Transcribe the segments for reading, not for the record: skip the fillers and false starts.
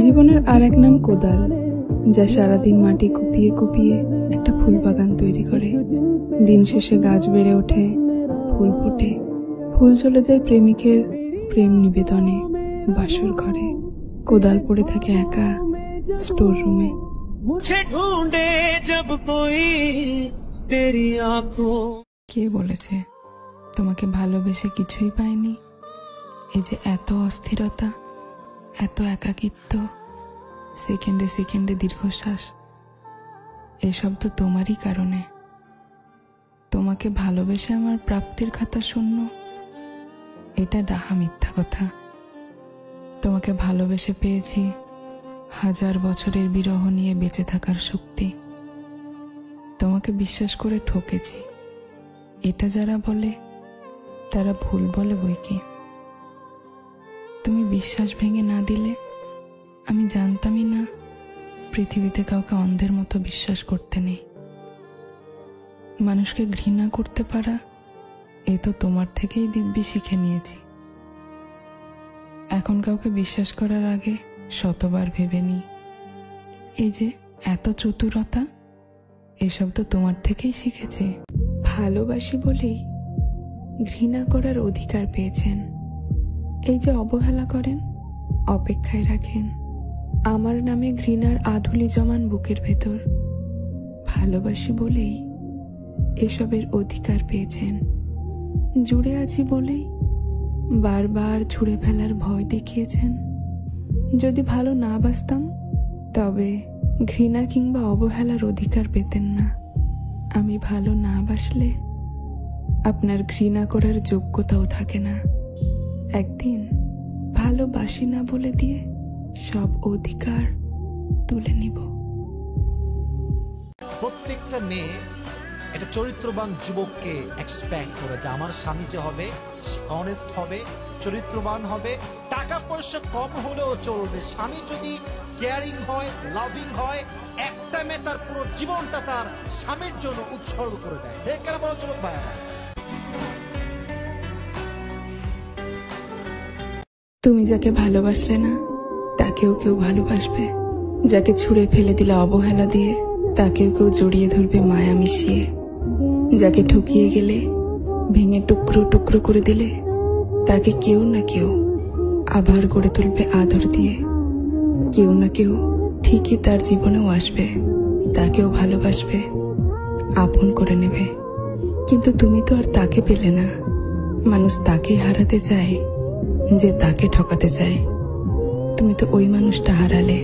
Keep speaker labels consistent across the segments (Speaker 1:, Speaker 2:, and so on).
Speaker 1: জীবনের আর এক নাম কোদাল, যা সারাদিন মাটি কুপিয়ে কুপিয়ে একটা ফুল বাগান তৈরি করে। দিন শেষে গাছ বেড়ে ওঠে, ফুল ফোটে, ফুল চলে যায় প্রেমিকের প্রেম নিবেদনে, বাসর ঘরে। কোদাল পড়ে থাকে একা স্টোর রুমে। কে বলেছে তোমাকে ভালোবেসে কিছুই পাইনি? এই যে এত অস্থিরতা, এত একাকিত্ব, সেকেন্ডে সেকেন্ডে দীর্ঘশ্বাস, এসব তো তোমারই কারণে। তোমাকে ভালোবেসে আমার প্রাপ্তির খাতা শূন্য, এটা ডাহা মিথ্যা কথা। তোমাকে ভালোবেসে পেয়েছি 1000 বছরের বিরহ নিয়ে বেঁচে থাকার শক্তি। তোমাকে বিশ্বাস করে ঠকেছি, এটা যারা বলে তারা ভুল বলে বইকি। তুমি বিশ্বাস ভেঙে না দিলে আমি জানতামই না পৃথিবীতে কাউকে অন্ধের মতো বিশ্বাস করতে নেই। মানুষকে ঘৃণা করতে পারা এ তো তোমার থেকেই দিব্যি শিখে নিয়েছি। এখন কাউকে বিশ্বাস করার আগে শতবার ভেবে নিই। এই যে এত চতুরতা, এসব তো তোমার থেকেই শিখেছি। ভালোবাসি বলেই ঘৃণা করার অধিকার পেয়েছেন। এই যে অবহেলা করেন, অপেক্ষায় রাখেন, আমার নামে ঘৃণার আধুলি জমান বুকের ভেতর। ভালোবাসি বলেই এসবের অধিকার পেয়েছেন। জুড়ে আছি বলেই বারবার ছুঁড়ে ফেলার ভয় দেখিয়েছেন। যদি ভালো না বাসতাম তবে ঘৃণা কিংবা অবহেলার অধিকার পেতেন না। আমি ভালো না বাসলে আপনার ঘৃণা করার যোগ্যতাও থাকে না। একদিন ভালোবাসি না বলে দিয়ে সব অধিকার তুলে নিব।
Speaker 2: প্রত্যেকটা মেয়ে একটা চরিত্রবান যুবককে এক্সপেক্ট করে যে আমার স্বামী যে হবে অনেস্ট হবে, চরিত্রবান হবে, টাকা পয়সা কম হলেও চলবে। স্বামী যদি কেয়ারিং হয়, লাভিং হয়, একটা মেয়ে তার পুরো জীবনটা তার স্বামীর জন্য উৎসর্গ করে দেয়। হে কেন বলো যুবক ভাইয়া?
Speaker 1: তুমি যাকে ভালোবাসলে না তাকেও কেউ ভালোবাসবে। যাকে ছুঁড়ে ফেলে দিলে অবহেলা দিয়ে তাকেও কেউ জড়িয়ে ধরবে মায়া মিশিয়ে। যাকে ঠকিয়ে গেলে, ভেঙে টুকরো টুকরো করে দিলে তাকে কেউ না কেউ আবার গড়ে তুলবে আদর দিয়ে। কেউ না কেউ ঠিকই তার জীবনেও আসবে, তাকেও ভালোবাসবে, আপন করে নেবে। কিন্তু তুমি তো আর তাকে পেলে না। মানুষ তাকেই হারাতে চায় যে তাকে ঠকাতে চায়। তুমি তো ওই মানুষটা হারালে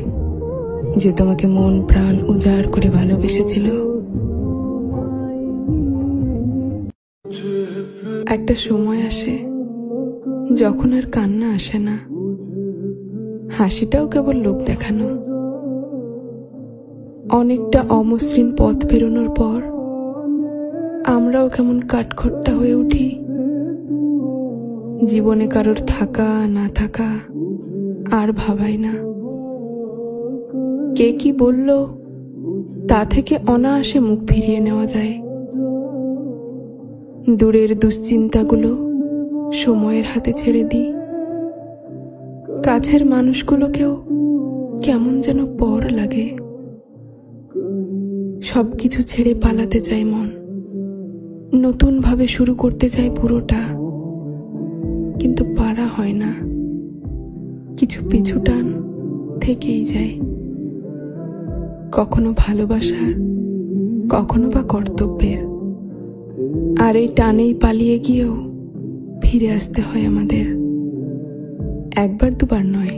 Speaker 1: যে তোমাকে মন প্রাণ উজাড় করে ভালোবেসেছিল। একটা সময় আসে যখন আর কান্না আসে না, হাসিটাও কেবল লোক দেখানো। অনেকটা অমসৃণ পথ পেরোনোর পর আমরাও কেমন কাঠখোট্টা হয়ে উঠি। জীবনে কারোর থাকা না থাকা আর ভাবাই না। কে কি বলল তা থেকে অনায়াসে মুখ ফিরিয়ে নেওয়া যায়। দূরের দুশ্চিন্তাগুলো সময়ের হাতে ছেড়ে দিই। কাছের মানুষগুলোকেও কেমন যেন পর লাগে। সবকিছু ছেড়ে পালাতে চায় মন, নতুন ভাবে শুরু করতে চায় পুরোটা, কিন্তু পারা হয় না। কিছু পিছু টান থেকেই যায়, কখনো ভালোবাসার, কখনো বা কর্তব্যের। আর এই টানেই পালিয়ে গিয়েও ফিরে আসতে হয় আমাদের। একবার দুবার নয়।